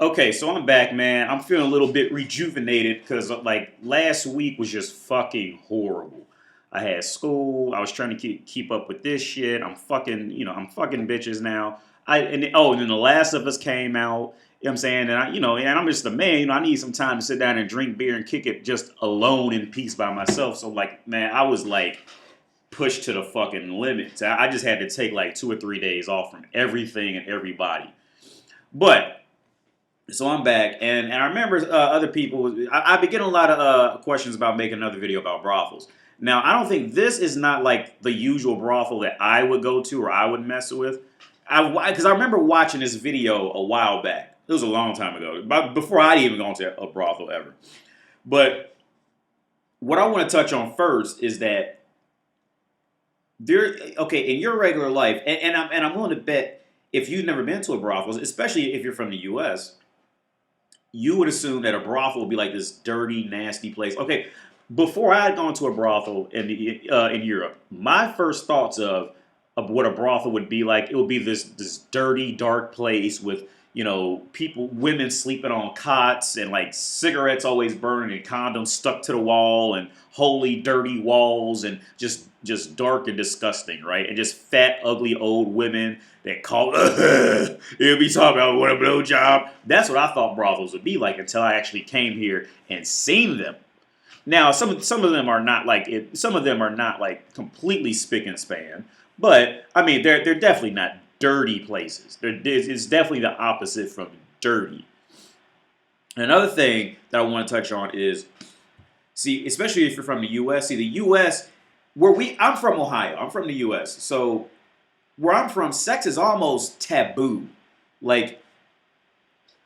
Okay, so I'm back, man. I'm feeling a little bit rejuvenated because like last week was just fucking horrible. I had school. I was trying to keep up with this shit. I'm fucking bitches now. And then The Last of Us came out. You know what I'm saying? And I'm just a man. I need some time to sit down and drink beer and kick it just alone in peace by myself. So like, man, I was like pushed to the fucking limits. I just had to take like 2 or 3 days off from everything and everybody. But so I'm back, and I remember other people. I've been getting a lot of questions about making another video about brothels. Now, I don't think this is not like the usual brothel that I would go to or I would mess with. Because I remember watching this video a while back. It was a long time ago, before I'd even gone to a brothel ever. But what I want to touch on first is that okay, in your regular life, and I'm willing to bet if you've never been to a brothel, especially if you're from the U.S., you would assume that a brothel would be like this dirty, nasty place. Okay, before I had gone to a brothel in Europe, my first thoughts of what a brothel would be like, it would be this dirty, dark place with women sleeping on cots and like cigarettes always burning and condoms stuck to the wall and holy dirty walls and just dark and disgusting, right? And just fat, ugly old women that call it'll be talking about what a blowjob. That's what I thought brothels would be like until I actually came here and seen them. Now, some of them are not like it. Some of them are not like completely spick and span, but I mean they're definitely not dirty places. It's definitely the opposite from dirty. Another thing that I want to touch on is, see, especially if you're from the U.S. See, the U.S. I'm from Ohio. I'm from the U.S. So where I'm from, sex is almost taboo. Like,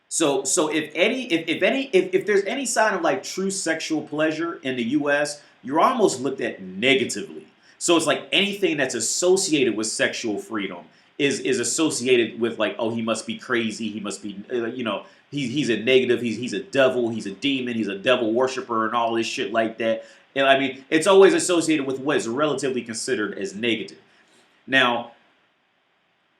so if there's any sign of like true sexual pleasure in the U.S., you're almost looked at negatively. So it's like anything that's associated with sexual freedom is associated with like, oh, he must be crazy, he must be he's a negative, he's a devil, he's a demon, he's a devil worshiper, and all this shit like that. And I mean, it's always associated with what is relatively considered as negative. Now,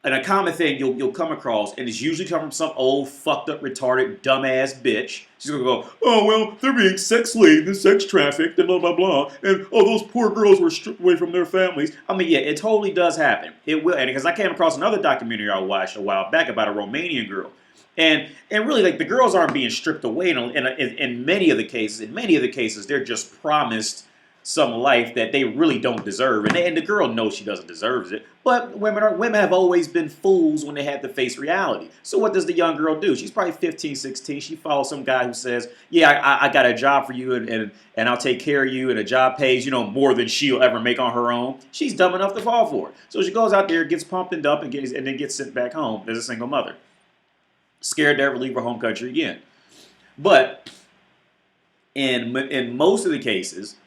and a common thing you'll come across, and it's usually come from some old fucked up retarded dumbass bitch. She's gonna go, oh well, they're being sex slaved and sex trafficked and blah blah blah, and oh those poor girls were stripped away from their families. I mean, yeah, it totally does happen. It will, and because I came across another documentary I watched a while back about a Romanian girl, and really like the girls aren't being stripped away in many of the cases. In many of the cases, they're just promised some life that they really don't deserve, and the girl knows she doesn't deserve it. But women have always been fools when they had to face reality. So what does the young girl do? She's probably 15, 16. She follows some guy who says, "Yeah, I got a job for you, and I'll take care of you, and a job pays more than she'll ever make on her own." She's dumb enough to fall for it. So she goes out there, gets pumped and dumped, and then gets sent back home as a single mother, scared to ever leave her home country again. But in most of the cases,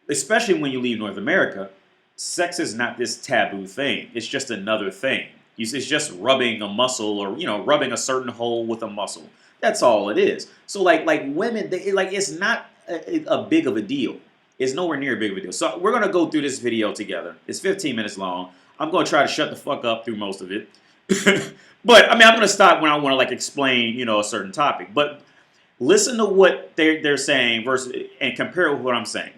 especially when you leave North America, sex is not this taboo thing. It's just another thing. It's just rubbing a muscle or, rubbing a certain hole with a muscle. That's all it is. So like women, it's not a big of a deal. It's nowhere near a big of a deal. So we're going to go through this video together. It's 15 minutes long. I'm going to try to shut the fuck up through most of it. But, I mean, I'm going to stop when I want to, like, explain, a certain topic. But listen to what they're saying and compare it with what I'm saying.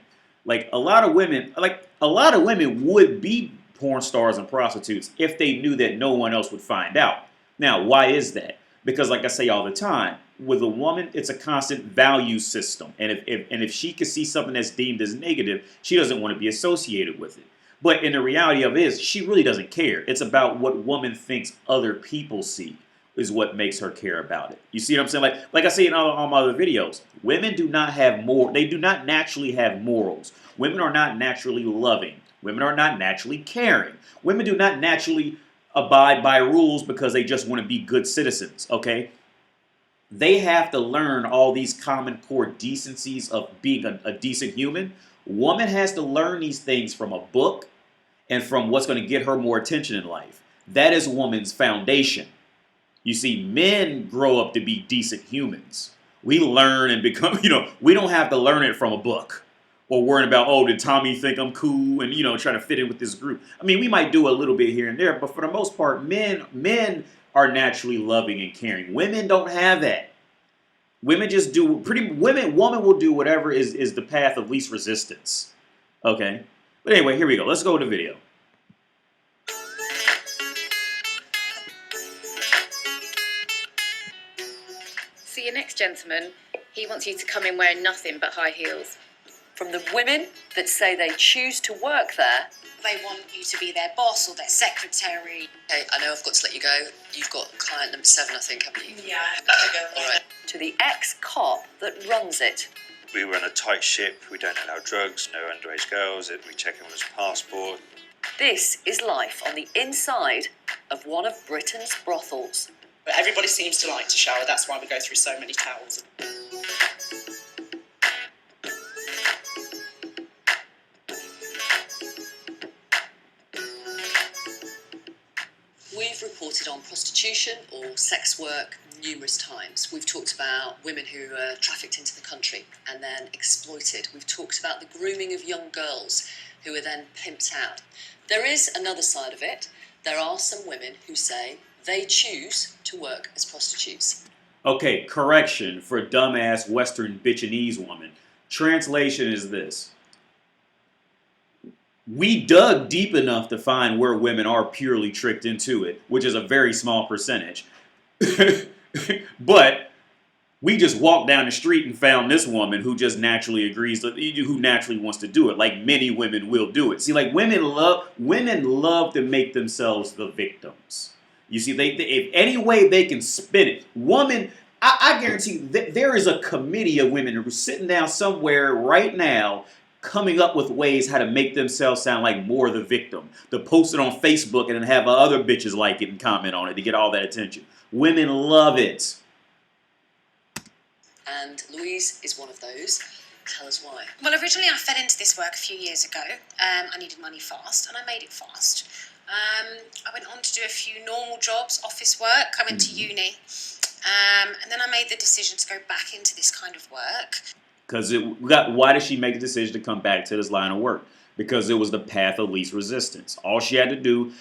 Like a lot of women would be porn stars and prostitutes if they knew that no one else would find out. Now, why is that? Because like I say all the time, with a woman, it's a constant value system. And if she can see something that's deemed as negative, she doesn't want to be associated with it. But in the reality of it is, she really doesn't care. It's about what woman thinks other people see is what makes her care about it. You see what I'm saying? Like I say in all my other videos, women do not have they do not naturally have morals. Women are not naturally loving. Women are not naturally caring. Women do not naturally abide by rules because they just want to be good citizens, okay? They have to learn all these common core decencies of being a decent human. Woman has to learn these things from a book and from what's going to get her more attention in life. That is woman's foundation. You see, men grow up to be decent humans. We learn and become, we don't have to learn it from a book or worrying about, oh, did Tommy think I'm cool and, trying to fit in with this group. I mean, we might do a little bit here and there, but for the most part, men are naturally loving and caring. Women don't have that. Women just do woman will do whatever is the path of least resistance. Okay? But anyway, here we go. Let's go to the video. So your next gentleman, he wants you to come in wearing nothing but high heels. From the women that say they choose to work there, they want you to be their boss or their secretary. Hey, I know I've got to let you go. You've got client number 7, I think, haven't you? Yeah, I have to go. All right. to the ex-cop that runs it. We run a tight ship. We don't allow drugs, no underage girls. We check everyone's passport. This is life on the inside of one of Britain's brothels. But everybody seems to like to shower. That's why we go through so many towels. We've reported on prostitution or sex work numerous times. We've talked about women who are trafficked into the country and then exploited. We've talked about the grooming of young girls who are then pimped out. There is another side of it. There are some women who say they choose to work as prostitutes. Okay, correction for dumbass Western bitchinese woman. Translation is this. We dug deep enough to find where women are purely tricked into it, which is a very small percentage. But we just walked down the street and found this woman who just naturally agrees, who naturally wants to do it, like many women will do it. See, like women love to make themselves the victims. You see, if any way they can spin it, I guarantee that there is a committee of women who are sitting down somewhere right now coming up with ways how to make themselves sound like more the victim. To post it on Facebook and then have other bitches like it and comment on it to get all that attention. Women love it. And Louise is one of those. Tell us why. Well, originally I fell into this work a few years ago. I needed money fast, and I made it fast. I went on to do a few normal jobs, office work. I went to uni. And then I made the decision to go back into this kind of work. Why did she make the decision to come back to this line of work? Because it was the path of least resistance. All she had to do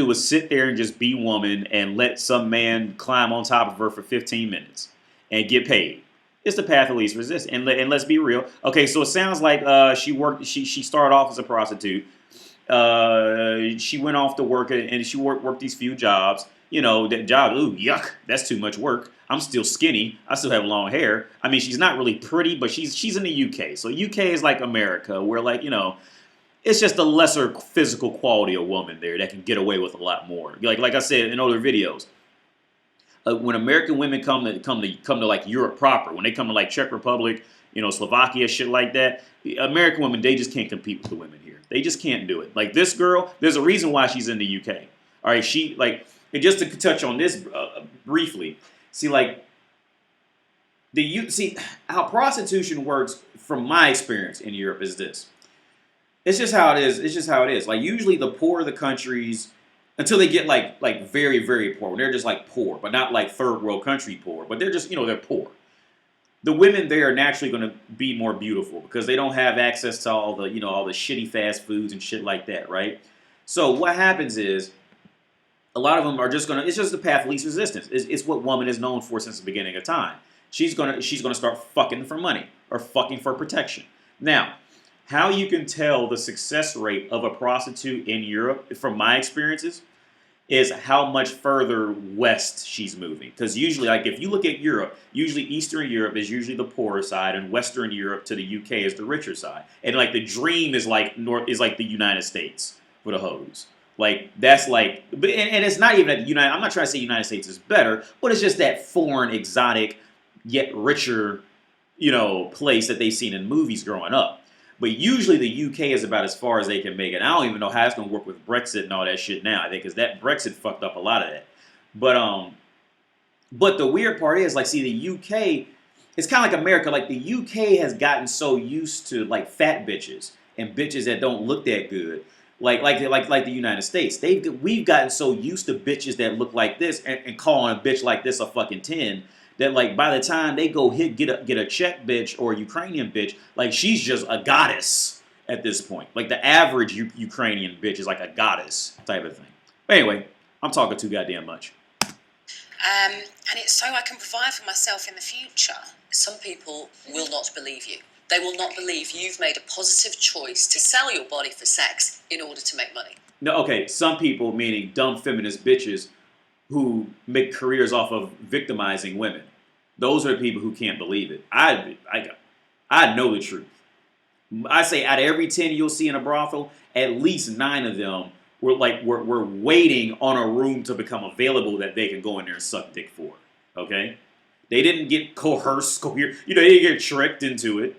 was sit there and just be woman and let some man climb on top of her for 15 minutes and get paid. It's the path of least resistance. And let's be real. Okay, so it sounds like she started off as a prostitute. She went off to work and she worked these few jobs. You know, that job, ooh, yuck, that's too much work. I'm still skinny. I still have long hair. I mean, she's not really pretty, but she's in the UK. So UK is like America, where like, you know, it's just a lesser physical quality of woman there that can get away with a lot more. Like I said in other videos, when American women come to like Europe proper, when they come to like Czech Republic, you know, Slovakia, shit like that, American women, they just can't compete with the women here. They just can't do it. Like this girl, there's a reason why she's in the UK. All right, and just to touch on this briefly, see how prostitution works from my experience in Europe is this. It's just how it is. It's just how it is. Like usually the poorer the countries, until they get like very, very poor, when they're just like poor, but not like third world country poor, but they're just, you know, they're poor. The women there are naturally going to be more beautiful because they don't have access to all the, you know, all the shitty fast foods and shit like that, right? So what happens is, a lot of them are just it's just the path of least resistance. It's what woman is known for since the beginning of time. She's gonna start fucking for money or fucking for protection. Now, how you can tell the success rate of a prostitute in Europe, from my experiences, is how much further west she's moving. Because usually, like if you look at Europe, usually Eastern Europe is usually the poorer side, and Western Europe to the UK is the richer side. And like the dream is like the United States for the hoes. Like, that's like, and it's not even that I'm not trying to say United States is better, but it's just that foreign, exotic, yet richer, you know, place that they've seen in movies growing up. But usually the UK is about as far as they can make it. I don't even know how it's going to work with Brexit and all that shit now, I think, because that Brexit fucked up a lot of that. But the weird part is, like, see, the UK, it's kind of like America. Like, the UK has gotten so used to, like, fat bitches and bitches that don't look that good. Like the United States, we've gotten so used to bitches that look like this and calling a bitch like this a fucking 10 that like by the time they go get a Czech bitch or a Ukrainian bitch, like she's just a goddess at this point. Like the average Ukrainian bitch is like a goddess type of thing. But anyway, I'm talking too goddamn much. And it's so I can provide for myself in the future. Some people will not believe you. They will not believe you've made a positive choice to sell your body for sex in order to make money. No, okay, some people, meaning dumb feminist bitches who make careers off of victimizing women. Those are the people who can't believe it. I know the truth. I say out of every 10 you'll see in a brothel, at least 9 of them we're waiting on a room to become available that they can go in there and suck dick for. Okay? They didn't get coerced, they didn't get tricked into it.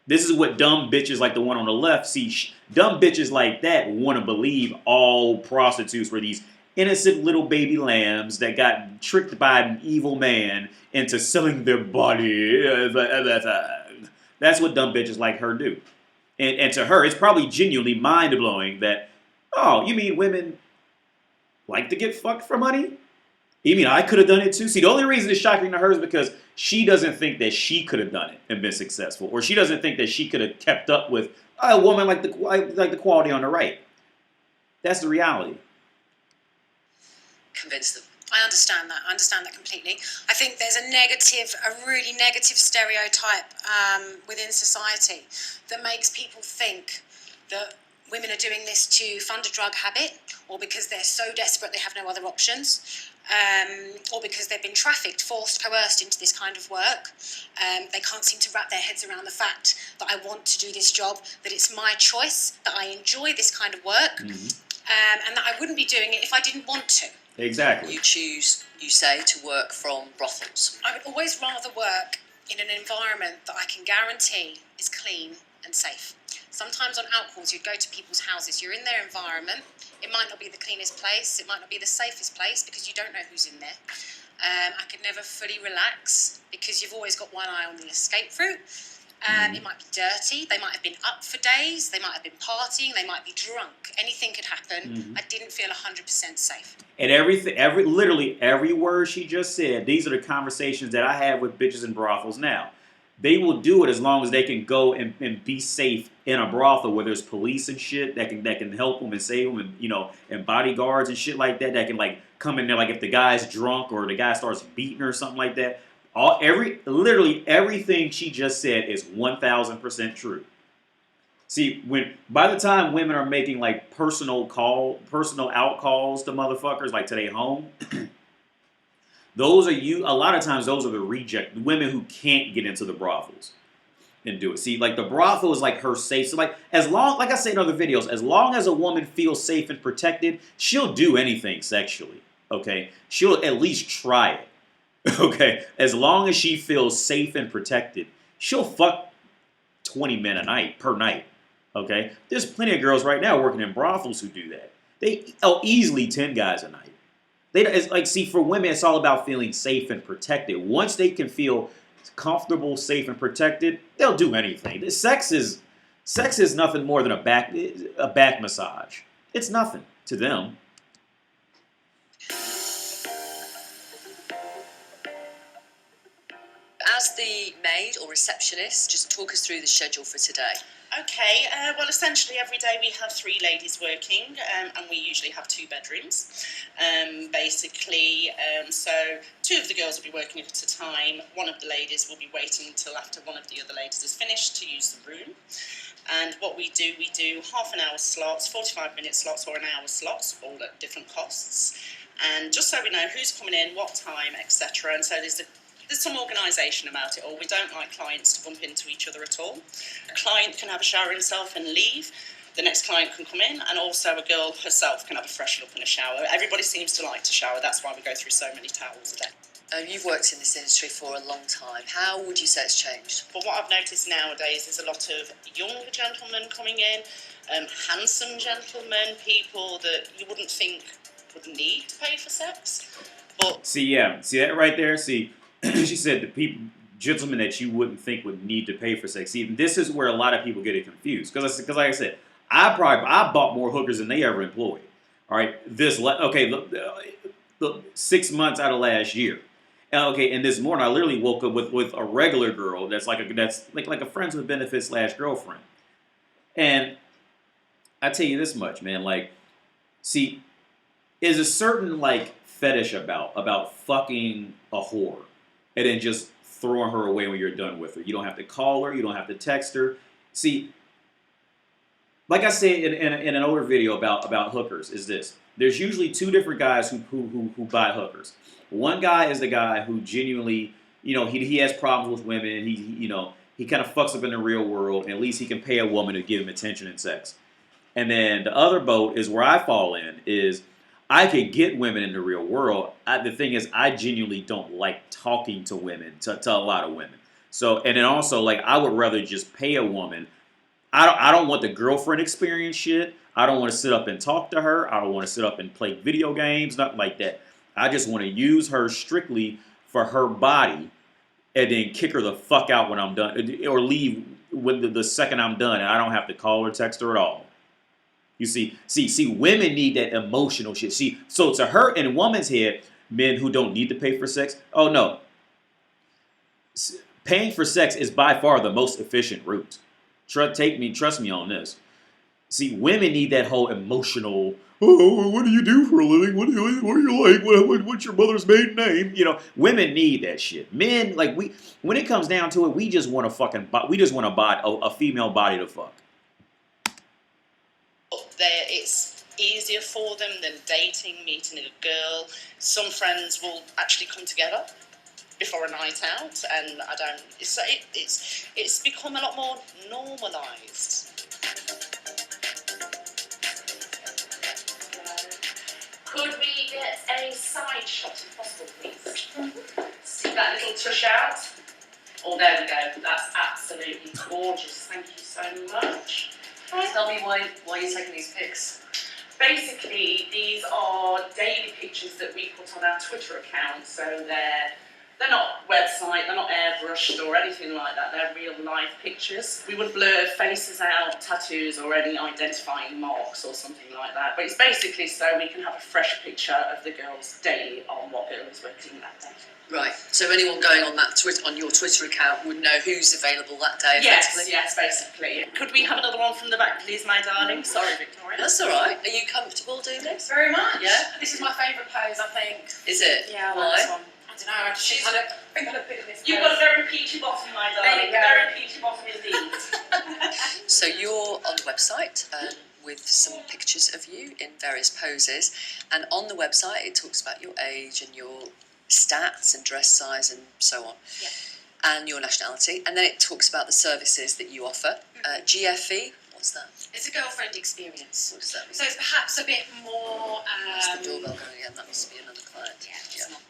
This is what dumb bitches like the one on the left see. Dumb bitches like that want to believe all prostitutes were these innocent little baby lambs that got tricked by an evil man into selling their body. That's what dumb bitches like her do. And to her, it's probably genuinely mind-blowing that, oh, you mean women like to get fucked for money? You mean I could have done it too? See, the only reason it's shocking to her is because she doesn't think that she could have done it and been successful. Or she doesn't think that she could have kept up with a woman like the quality on the right. That's the reality. Convince them. I understand that. I understand that completely. I think there's a really negative stereotype within society that makes people think that women are doing this to fund a drug habit, or because they're so desperate they have no other options, or because they've been trafficked, forced, coerced into this kind of work. They can't seem to wrap their heads around the fact that I want to do this job, that it's my choice, that I enjoy this kind of work, and that I wouldn't be doing it if I didn't want to. Exactly. You choose, you say, to work from brothels. I would always rather work in an environment that I can guarantee is clean and safe. Sometimes on outcalls, you'd go to people's houses, you're in their environment, it might not be the cleanest place, it might not be the safest place because you don't know who's in there. I could never fully relax because you've always got one eye on the escape route. It might be dirty, they might have been up for days, they might have been partying, they might be drunk. Anything could happen. I didn't feel 100% safe. And literally every word she just said, these are the conversations that I have with bitches in brothels now. They will do it as long as they can go and be safe in a brothel where there's police and shit that can help them and save them, and and bodyguards and shit like that can like come in there, like if the guy's drunk or the guy starts beating or something like that. Literally everything she just said is 1,000% true. See, by the time women are making like personal out calls to motherfuckers like to their home, a lot of times those are the reject women who can't get into the brothels and do it. See, like the brothel is like her safe. So like like I say in other videos, as long as a woman feels safe and protected, she'll do anything sexually. Okay, she'll at least try it. Okay, as long as she feels safe and protected, she'll fuck 20 men per night. Okay, there's plenty of girls right now working in brothels who do that. Easily 10 guys a night. For women, it's all about feeling safe and protected. Once they can feel comfortable, safe, and protected, they'll do anything. Sex is nothing more than a back massage. It's nothing to them. As the maid or receptionist, just talk us through the schedule for today. Okay, well, essentially every day we have 3 ladies working, and we usually have 2 bedrooms. So 2 of the girls will be working at a time. One of the ladies will be waiting until after one of the other ladies is finished to use the room. And what we do half an hour slots, 45-minute slots, or an hour slots, all at different costs. And just so we know who's coming in, what time, etc. And so there's some organisation about it all. We don't like clients to bump into each other at all. A client can have a shower himself and leave. The next client can come in, and also a girl herself can have a freshen up and a shower. Everybody seems to like to shower. That's why we go through so many towels a day. You've worked in this industry for a long time. How would you say it's changed? But what I've noticed nowadays is a lot of younger gentlemen coming in, handsome gentlemen, people that you wouldn't think would need to pay for sex. But see that right there? See, she said the gentlemen that you wouldn't think would need to pay for sex. See, this is where a lot of people get it confused. Because like I said, I bought more hookers than they ever employed. All right, the 6 months out of last year. Okay, and this morning I literally woke up with a regular girl that's like a friends with benefits / girlfriend. And I tell you this much, man. Like, see, is a certain like fetish about fucking a whore and then just throwing her away when you're done with her. You don't have to call her. You don't have to text her. See, like I said in an older video about hookers, is this. There's usually two different guys who buy hookers. One guy is the guy who genuinely, he has problems with women. He kind of fucks up in the real world, and at least he can pay a woman to give him attention and sex. And then the other boat is where I fall in, is I could get women in the real world. The thing is, I genuinely don't like talking to women, to a lot of women. So, and then also, like, I would rather just pay a woman. I don't want the girlfriend experience shit. I don't want to sit up and talk to her. I don't want to sit up and play video games, nothing like that. I just want to use her strictly for her body and then kick her the fuck out when I'm done, or leave when the second I'm done, and I don't have to call or text her at all. You see, women need that emotional shit. See, so to her, in a woman's head, men who don't need to pay for sex, oh no. Paying for sex is by far the most efficient route. Trust me on this. See, women need that whole emotional, oh, what do you do for a living? What are you like? What's your mother's maiden name? Women need that shit. Men, like, when it comes down to it, we just want a female body to fuck. It's easier for them than dating, meeting a girl. Some friends will actually come together before a night out, and it's become a lot more normalised. Could we get a side shot if possible, please? See that little tush out? Oh, there we go. That's absolutely gorgeous. Thank you so much. Tell me why you're taking these pics. Basically, these are daily pictures that we put on our Twitter account, so they're not website, they're not airbrushed or anything like that, they're real life pictures. We would blur faces out, tattoos or any identifying marks or something like that, but it's basically so we can have a fresh picture of the girls daily on what girl is working that day. Right, so anyone going on on your Twitter account would know who's available that day, effectively? Yes, basically. Could we have another one from the back, please, my darling? Sorry, Victoria. That's all right. Are you comfortable doing this? Very much. Yeah? This is my favourite pose, I think. Is it? Yeah, I Why? like this one. I don't know, I think I look good in this You've pose. got a very peachy bottom, my darling. There you go. Very peachy bottom indeed. So you're on the website with some pictures of you in various poses, and on the website it talks about your age and your stats and dress size and so on, and your nationality, and then it talks about the services that you offer. GFE, what's that? It's a girlfriend experience. What does that mean? So it's perhaps a bit more... That's the doorbell going again, that must be another client. It's not them.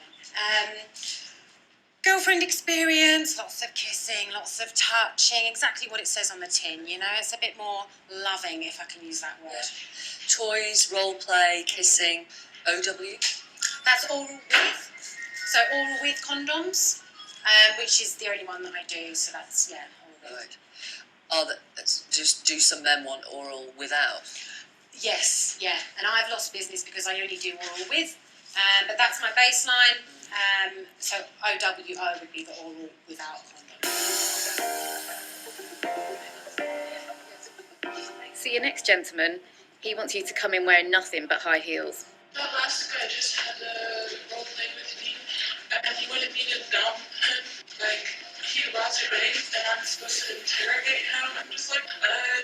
Girlfriend experience, lots of kissing, lots of touching, exactly what it says on the tin, it's a bit more loving, if I can use that word. Toys, role play, kissing, OW? That's oral with, so oral with condoms, which is the only one that I do, so that's, oral with. Right. Just do some men want oral without? Yes, yeah, and I've lost business because I only do oral with, but that's my baseline. So OWO would be the oral without condom. See your next gentleman. He wants you to come in wearing nothing but high heels. That last guy just had a role play with me, and he wanted me to dump him, he was raised, and I'm supposed to interrogate him. I'm just like,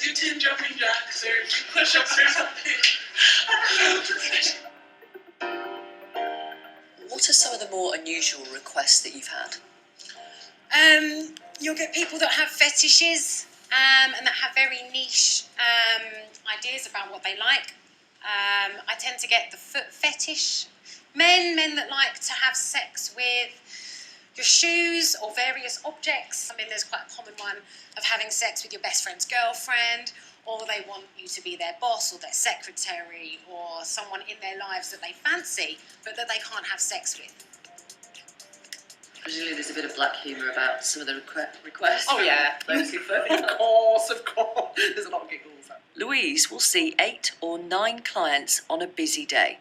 do 10 jumping jacks or 2 push-ups or something. I don't know. What are some of the more unusual requests that you've had? You'll get people that have fetishes and that have very niche ideas about what they like. I tend to get the foot fetish men that like to have sex with your shoes or various objects. There's quite a common one of having sex with your best friend's girlfriend, or they want you to be their boss or their secretary or someone in their lives that they fancy but that they can't have sex with. Presumably there's a bit of black humour about some of the requests. Oh, yeah. Those who vote. Of course. There's a lot of giggles. Louise will see 8 or 9 clients on a busy day.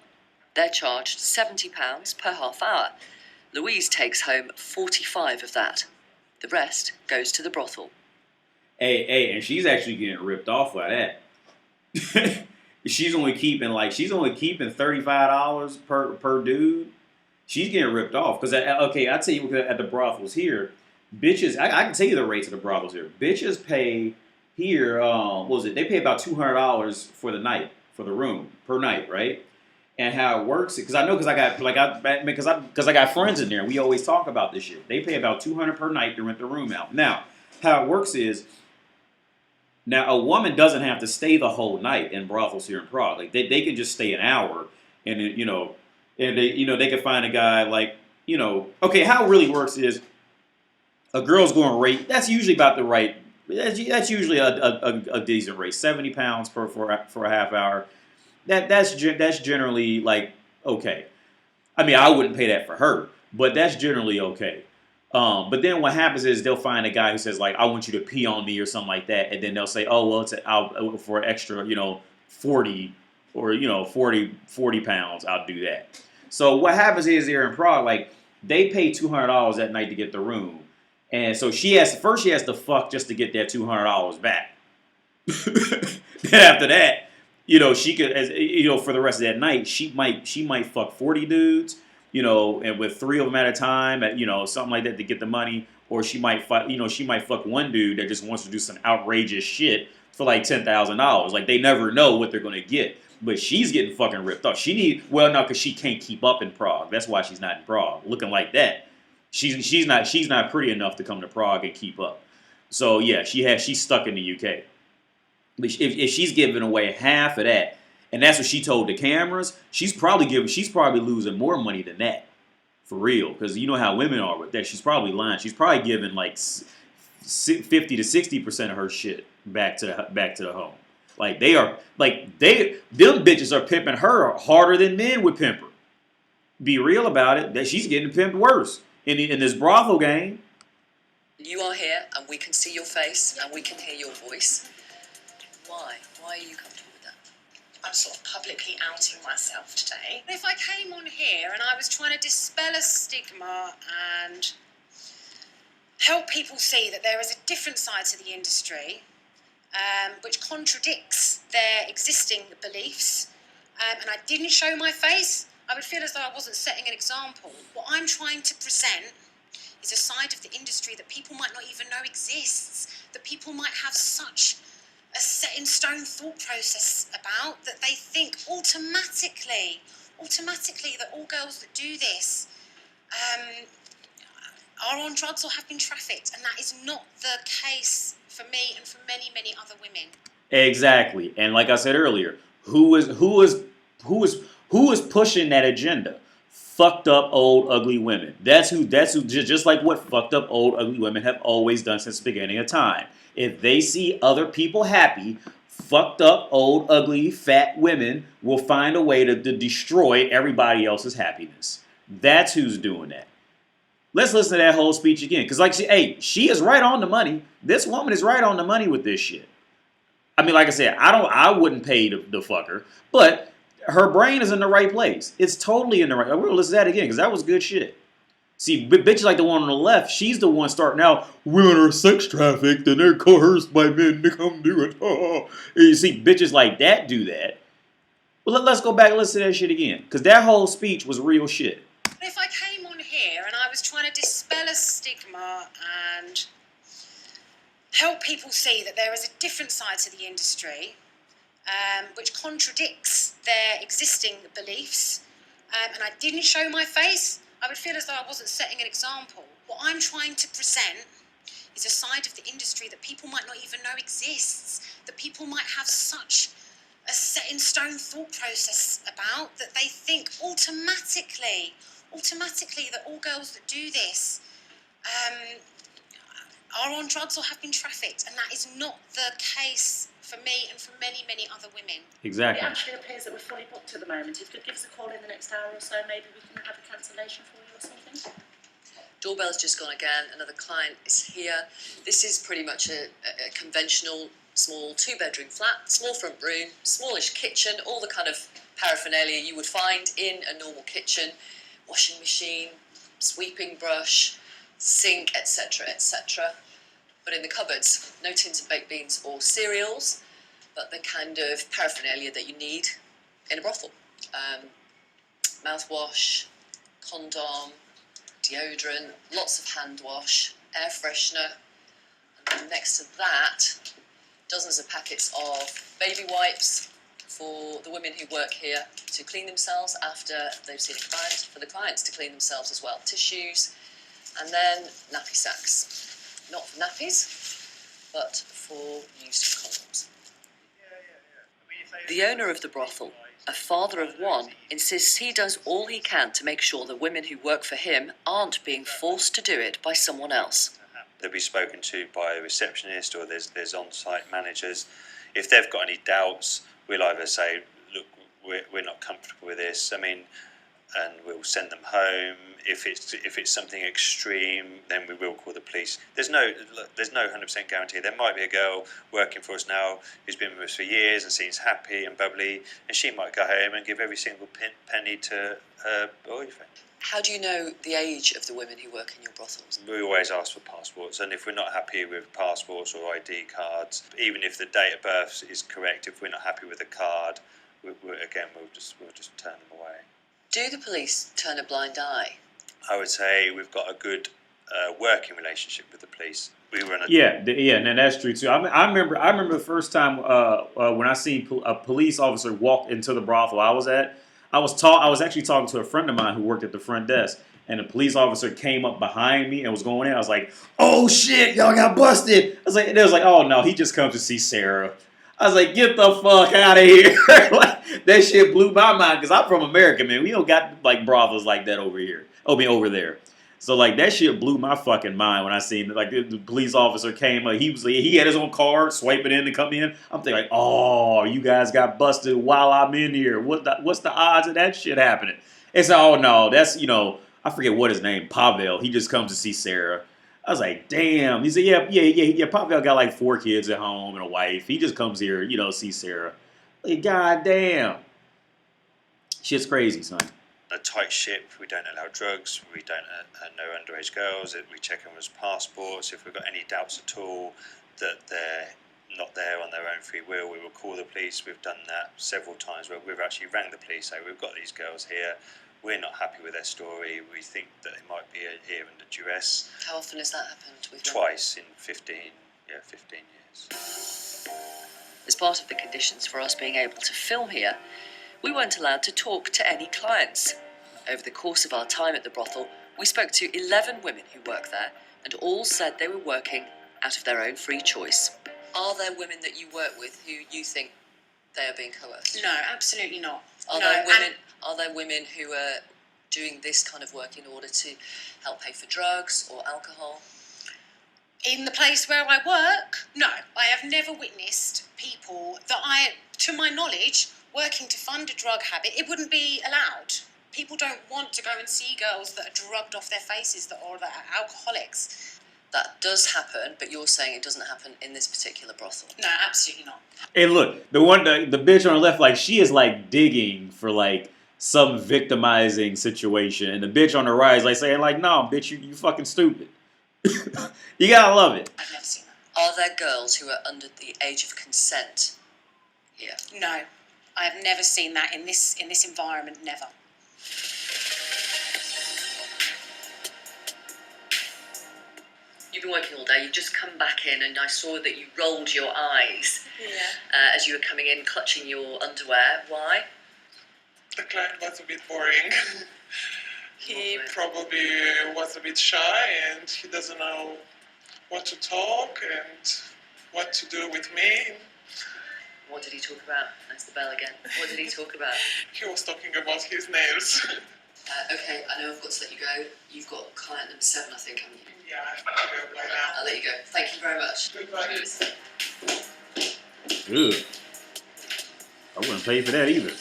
They're charged £70 per half hour. Louise takes home 45 of that. The rest goes to the brothel. Hey, and she's actually getting ripped off by that. she's only keeping $35 per dude. she's getting ripped off. Because, okay, I tell you, at the brothels here, bitches, I can tell you the rates of the brothels here. Bitches pay here, what was it? They pay about $200 for the night, for the room, per night, right? And how it works, because I know, because I got friends in there. We always talk about this shit. They pay about $200 per night to rent the room out. Now, how it works is, now a woman doesn't have to stay the whole night in brothels here in Prague. Like they can just stay an hour, and then, and they can find a guy like, okay. How it really works is, a girl's going rate. That's usually about the right. That's usually a decent rate. £70 for a half hour. That's generally like okay. I mean, I wouldn't pay that for her, but that's generally okay. But then what happens is they'll find a guy who says like, I want you to pee on me or something like that, and then they'll say, oh well, I'll for extra 40 or 40 pounds, I'll do that. So what happens is here in Prague, like they pay $200 that night to get the room, and so she has to fuck just to get that $200 back. Then after that, she could, as for the rest of that night, she might fuck 40 dudes, and with 3 of them at a time, at something like that to get the money, or she might fuck one dude that just wants to do some outrageous shit for like $10,000. Like they never know what they're gonna get, but she's getting fucking ripped off. Because she can't keep up in Prague. That's why she's not in Prague, looking like that. She's not pretty enough to come to Prague and keep up. So yeah, she's stuck in the UK. If she's giving away half of that, and that's what she told the cameras, she's probably losing more money than that, for real. Because you know how women are with that. She's probably lying. She's probably giving like 50 to 60% of her shit back to the home. Like them bitches are pimping her harder than men would pimp her. Be real about it. That she's getting pimped worse in this brothel game. You are here, and we can see your face, and we can hear your voice. Why? Why are you comfortable with that? I'm sort of publicly outing myself today. If I came on here and I was trying to dispel a stigma and help people see that there is a different side to the industry, which contradicts their existing beliefs, and I didn't show my face, I would feel as though I wasn't setting an example. What I'm trying to present is a side of the industry that people might not even know exists, that people might have such a set-in-stone thought process about, that they think automatically that all girls that do this are on drugs or have been trafficked, and that is not the case for me and for many, many other women. Exactly, and like I said earlier, who is pushing that agenda? Fucked up old ugly women. That's who. Just like what fucked up old ugly women have always done since the beginning of time. If they see other people happy, fucked up old ugly fat women will find a way to destroy everybody else's happiness. That's who's doing that. Let's listen to that whole speech again, because she is right on the money. This woman is right on the money with this shit. I mean, like I said, I wouldn't pay the fucker, but her brain is in the right place. It's totally in the right. We're gonna listen to that again because that was good shit. See, bitches like the one on the left, she's the one starting out, women are sex trafficked and they're coerced by men to come do it. And you see, bitches like that do that. Well, let's go back and listen to that shit again, because that whole speech was real shit. If I came on here and I was trying to dispel a stigma and help people see that there is a different side to the industry, which contradicts their existing beliefs, and I didn't show my face, I would feel as though I wasn't setting an example. What I'm trying to present is a side of the industry that people might not even know exists, that people might have such a set-in-stone thought process about, that they think automatically that all girls that do this are on drugs or have been trafficked, and that is not the case for me and for many, many other women. Exactly. It actually appears that we're fully booked at the moment. If you could give us a call in the next hour or so, maybe we can have a cancellation for you or something. Doorbell's just gone again. Another client is here. This is pretty much a conventional small 2-bedroom flat, small front room, smallish kitchen, all the kind of paraphernalia you would find in a normal kitchen, washing machine, sweeping brush, sink, etc., etc. But in the cupboards, no tins of baked beans or cereals, but the kind of paraphernalia that you need in a brothel. Mouthwash, condom, deodorant, lots of hand wash, air freshener, and then next to that, dozens of packets of baby wipes for the women who work here to clean themselves after they've seen a client, for the clients to clean themselves as well, tissues, and then nappy sacks. Not for nappies, but for used condoms. The owner of the brothel, a father of one, insists he does all he can to make sure the women who work for him aren't being forced to do it by someone else. They'll be spoken to by a receptionist, or there's on-site managers. If they've got any doubts, we'll either say, look, we're not comfortable with this. I mean, and we'll send them home. If it's something extreme, then we will call the police. There's no 100% guarantee. There might be a girl working for us now who's been with us for years and seems happy and bubbly, and she might go home and give every single penny to her boyfriend. How do you know the age of the women who work in your brothels? We always ask for passports, and if we're not happy with passports or ID cards, even if the date of birth is correct, if we're not happy with the card, we'll just turn them away. Do the police turn a blind eye? I would say we've got a good working relationship with the police. We run a and that's true too. I remember the first time when I seen a police officer walk into the brothel I was at. I was actually talking to a friend of mine who worked at the front desk, and the police officer came up behind me and was going in. I was like, "Oh shit, y'all got busted!" They was like, "Oh no, he just comes to see Sarah." I was like, "Get the fuck out of here!" Like, that shit blew my mind because I'm from America, man. We don't got like brothels like that over here. Over there. So like that shit blew my fucking mind when I seen like the police officer came. He had his own card, swipe it in to come in. I'm thinking like, oh, you guys got busted while I'm in here. What's the odds of that shit happening? It's oh no, that's I forget what his name, Pavel. He just comes to see Sarah. I was like, damn. He said, yeah. Pavel got like 4 kids at home and a wife. He just comes here, see Sarah. Like, god damn, shit's crazy, son. A tight ship. We don't allow drugs. We don't know underage girls. We check everyone's passports. If we've got any doubts at all that they're not there on their own free will, we will call the police. We've done that several times where we've actually rang the police, say we've got these girls here. We're not happy with their story. We think that they might be here under duress. How often has that happened with them? Twice in 15 years. As part of the conditions for us being able to film here, we weren't allowed to talk to any clients. Over the course of our time at the brothel, we spoke to 11 women who work there, and all said they were working out of their own free choice. Are there women that you work with who you think they are being coerced? No, absolutely not. Are there women who are doing this kind of work in order to help pay for drugs or alcohol? In the place where I work, no. I have never witnessed people that to my knowledge, working to fund a drug habit. It wouldn't be allowed. People don't want to go and see girls that are drugged off their faces or that are alcoholics. That does happen, but you're saying it doesn't happen in this particular brothel. No, absolutely not. Hey, look, the bitch on the left, like she is like digging for like some victimizing situation, and the bitch on the right is like saying like, "No, bitch, you fucking stupid." You gotta love it. I've never seen that. Are there girls who are under the age of consent here? No, I have never seen that in this environment. Never. You've been working all day. You've just come back in, and I saw that you rolled your eyes as you were coming in, clutching your underwear. Why? The client was a bit boring. He probably was a bit shy and he doesn't know what to talk and what to do with me. What did he talk about? That's the bell again. What did he talk about? He was talking about his nails. Okay, I know I've got to let you go. You've got client number 7, I think, haven't you? Yeah, I have to go by now. I'll let you go. Thank you very much. Goodbye. Ugh. I wouldn't pay for that either.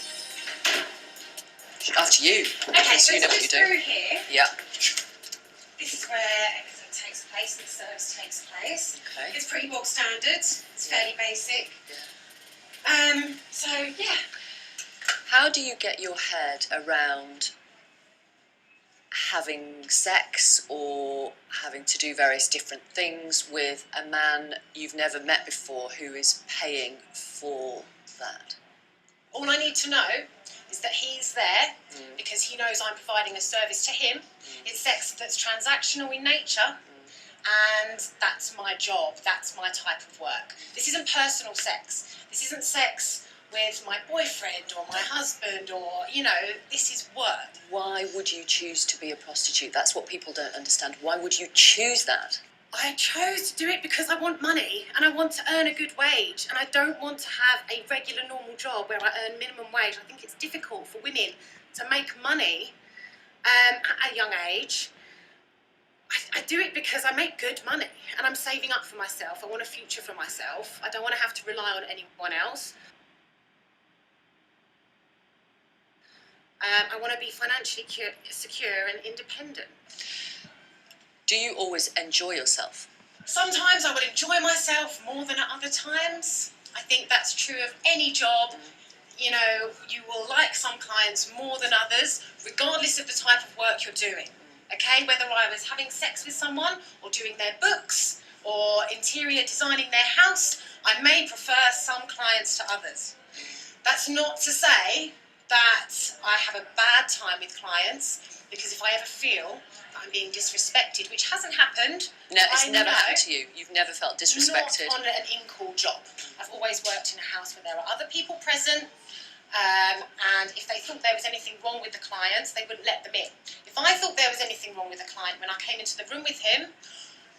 After you. Okay, so you know what it's you do. through here. Yeah. This is where everything takes place and the service takes place. Okay. It's pretty bog standard. It's fairly basic. So yeah. How do you get your head around having sex or having to do various different things with a man you've never met before who is paying for that? All I need to know is that he's there because he knows I'm providing a service to him. It's sex that's transactional in nature, and that's my job, that's my type of work. This isn't personal sex. This isn't sex with my boyfriend or my husband or, this is work. Why would you choose to be a prostitute? That's what people don't understand. Why would you choose that? I chose to do it because I want money and I want to earn a good wage, and I don't want to have a regular normal job where I earn minimum wage. I think it's difficult for women to make money at a young age. I do it because I make good money and I'm saving up for myself. I want a future for myself. I don't want to have to rely on anyone else. I want to be financially secure and independent. Do you always enjoy yourself? Sometimes I will enjoy myself more than at other times. I think that's true of any job. You will like some clients more than others, regardless of the type of work you're doing. Okay, whether I was having sex with someone or doing their books or interior designing their house, I may prefer some clients to others. That's not to say that I have a bad time with clients, because if I ever feel that I'm being disrespected, which hasn't happened. No, it's never happened to you. You've never felt disrespected. Not on an in-call job. I've always worked in a house where there are other people present. And if they thought there was anything wrong with the clients, they wouldn't let them in. If I thought there was anything wrong with the client when I came into the room with him,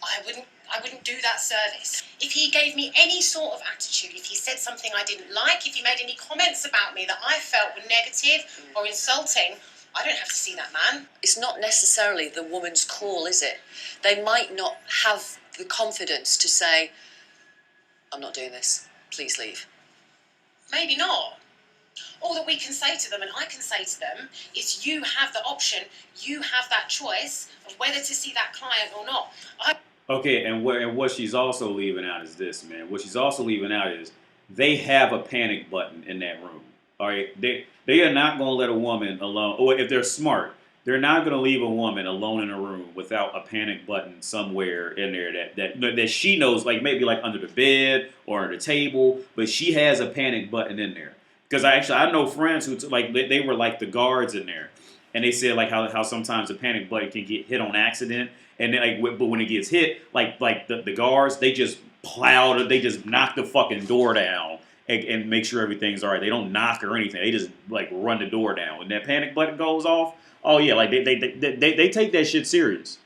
I wouldn't do that service. If he gave me any sort of attitude, if he said something I didn't like, if he made any comments about me that I felt were negative or insulting, I don't have to see that man. It's not necessarily the woman's call, is it? They might not have the confidence to say, I'm not doing this, please leave. Maybe not. All that we can say to them, and I can say to them, is you have the option, you have that choice of whether to see that client or not. Okay, and what she's also leaving out is this, man. What she's also leaving out is they have a panic button in that room. All right, they are not going to let a woman alone. Or if they're smart, they're not going to leave a woman alone in a room without a panic button somewhere in there that she knows, like maybe like under the bed or under the table, but she has a panic button in there. Because I know friends who they were like the guards in there, and they said like how sometimes the panic button can get hit on accident, and then, but when it gets hit, like the guards, they just they just knock the fucking door down and make sure everything's all right. They don't knock or anything. They just like run the door down. When that panic button goes off, oh yeah, like they take that shit serious.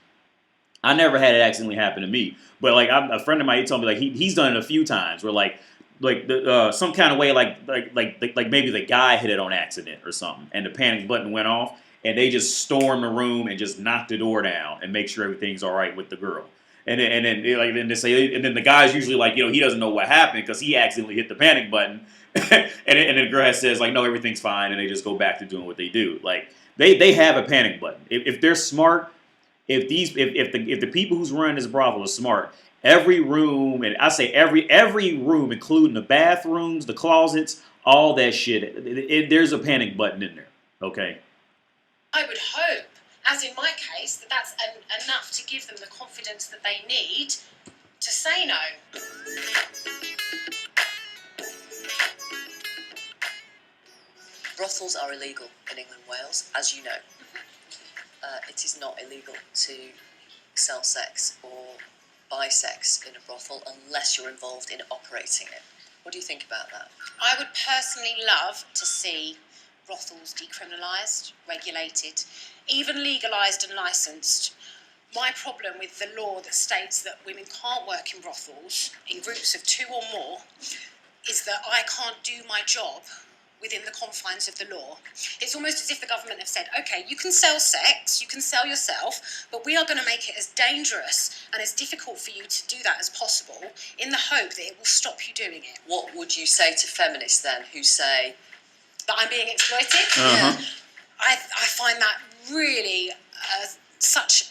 I never had it accidentally happen to me, but like a friend of mine, he told me like he's done it a few times where like some kind of way like maybe the guy hit it on accident or something, and the panic button went off, and they just storm the room and just knock the door down and make sure everything's all right with the girl. And then the guy's usually like, he doesn't know what happened because he accidentally hit the panic button, and then the girl says like, no, everything's fine, and they just go back to doing what they do. Like they have a panic button. If they're smart, if the people who's running this brothel are smart, every room, and I say every room, including the bathrooms, the closets, all that shit, there's a panic button in there. Okay. I would hope, as in my case, that that's enough to give them the confidence that they need to say no. Brothels are illegal in England and Wales, as you know. It is not illegal to sell sex or buy sex in a brothel unless you're involved in operating it. What do you think about that? I would personally love to see brothels decriminalised, regulated, even legalised and licensed. My problem with the law that states that women can't work in brothels in groups of 2 or more is that I can't do my job within the confines of the law. It's almost as if the government have said, okay, you can sell sex, you can sell yourself, but we are going to make it as dangerous and as difficult for you to do that as possible in the hope that it will stop you doing it. What would you say to feminists then who say that I'm being exploited? Uh-huh. Yeah. I find that really such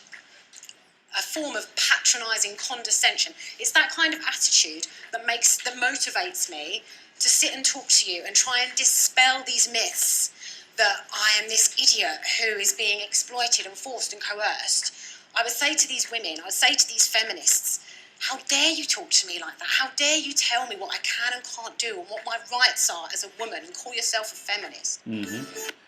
a form of patronising condescension. It's that kind of attitude that motivates me to sit and talk to you and try and dispel these myths that I am this idiot who is being exploited and forced and coerced. I would say to these women, I would say to these feminists, How dare you talk to me like that? How dare you tell me what I can and can't do and what my rights are as a woman and call yourself a feminist?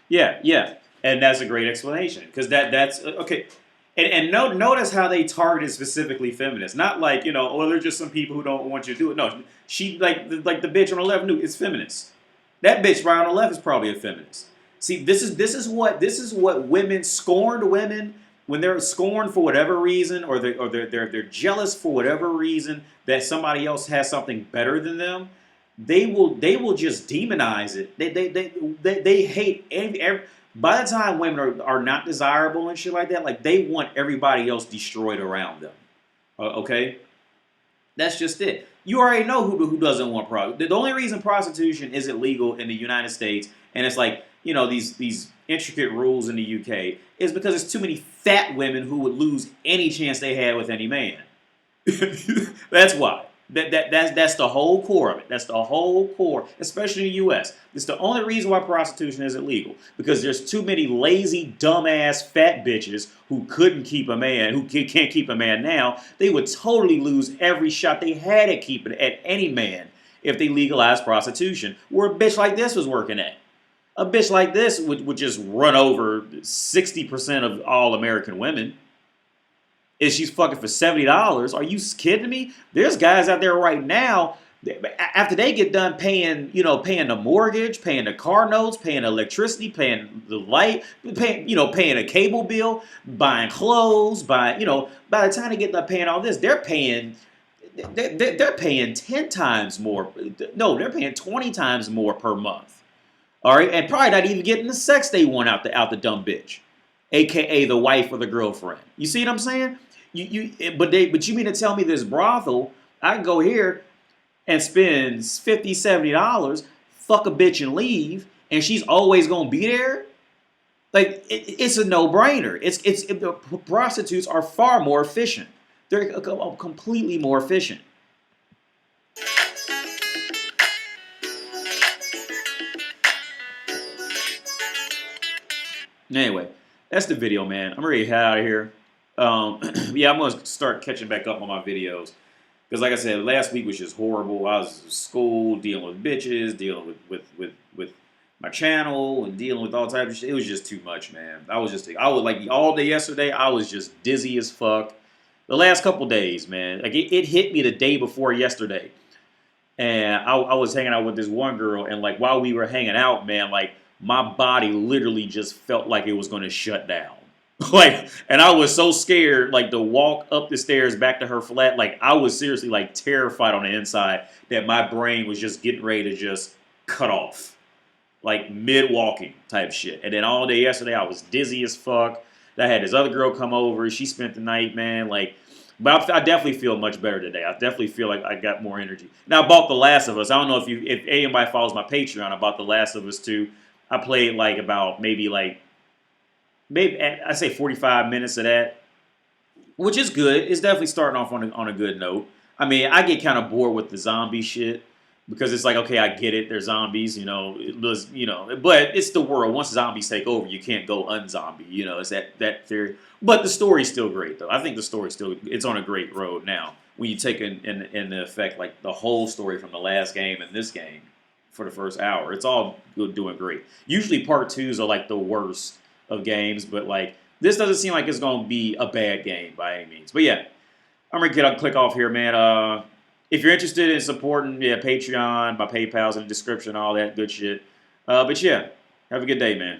Yeah, and that's a great explanation because that's okay. And notice how they targeted specifically feminists, not like oh they're just some people who don't want you to do it. No, she like the bitch on the left knew it's feminist. That bitch right on the left is probably a feminist. See, this is what women scorned women when they're scorned for whatever reason, or they're jealous for whatever reason that somebody else has something better than them. They will just demonize it. They hate every by the time women are not desirable and shit like that, like they want everybody else destroyed around them. Okay, that's just it. You already know who doesn't want prostitution. The only reason prostitution isn't legal in the United States, and it's like these intricate rules in the UK, is because there's too many fat women who would lose any chance they had with any man. That's why. That's the whole core of it. That's the whole core, especially in the U.S. It's the only reason why prostitution isn't legal, because there's too many lazy, dumbass, fat bitches who couldn't keep a man, who can't keep a man now. They would totally lose every shot they had at keeping at any man if they legalized prostitution, where a bitch like this was working at. A bitch like this would just run over 60% of all American women. If she's fucking for $70, are you kidding me? There's guys out there right now, after they get done paying the mortgage, paying the car notes, paying the electricity, paying the light, paying a cable bill, buying clothes, by the time they get done paying all this, they're paying 10 times more. No, they're paying 20 times more per month. All right, and probably not even getting the sex they want out the dumb bitch, aka the wife or the girlfriend. You see what I'm saying? But you mean to tell me this brothel, I can go here and spend $50, $70, fuck a bitch and leave, and she's always gonna be there? Like it's a no-brainer. Prostitutes are far more efficient. They're completely more efficient. Anyway, that's the video, man. I'm ready to head out of here. Yeah, I'm gonna start catching back up on my videos because, like I said, last week was just horrible. I was in school, dealing with bitches, dealing with my channel, and dealing with all types of shit. It was just too much, man. I was like all day yesterday. I was just dizzy as fuck. The last couple days, man, like it hit me the day before yesterday, and I was hanging out with this one girl, and like while we were hanging out, man, like my body literally just felt like it was gonna shut down. Like, and I was so scared, like, to walk up the stairs back to her flat. Like, I was seriously, like, terrified on the inside that my brain was just getting ready to just cut off. Like, mid-walking type shit. And then all day yesterday, I was dizzy as fuck. I had this other girl come over. She spent the night, man. Like, but I definitely feel much better today. I definitely feel like I got more energy. Now, I bought The Last of Us. I don't know if anybody follows my Patreon. I bought The Last of Us 2. I played, like, about maybe I say 45 minutes of that, which is good. It's definitely starting off on a good note. I mean, I get kind of bored with the zombie shit because it's like, okay, I get it. They're zombies, but it's the world. Once zombies take over, you can't go unzombie. It's that theory. But the story's still great, though. I think the story's it's on a great road now. When you take in effect like the whole story from the last game and this game for the first hour, it's all doing great. Usually part twos are like the worst of games, but like this doesn't seem like it's going to be a bad game by any means. But yeah, I'm gonna click off here, man. If you're interested in supporting, Patreon, my PayPal's in the description, all that good shit. But yeah, have a good day, man.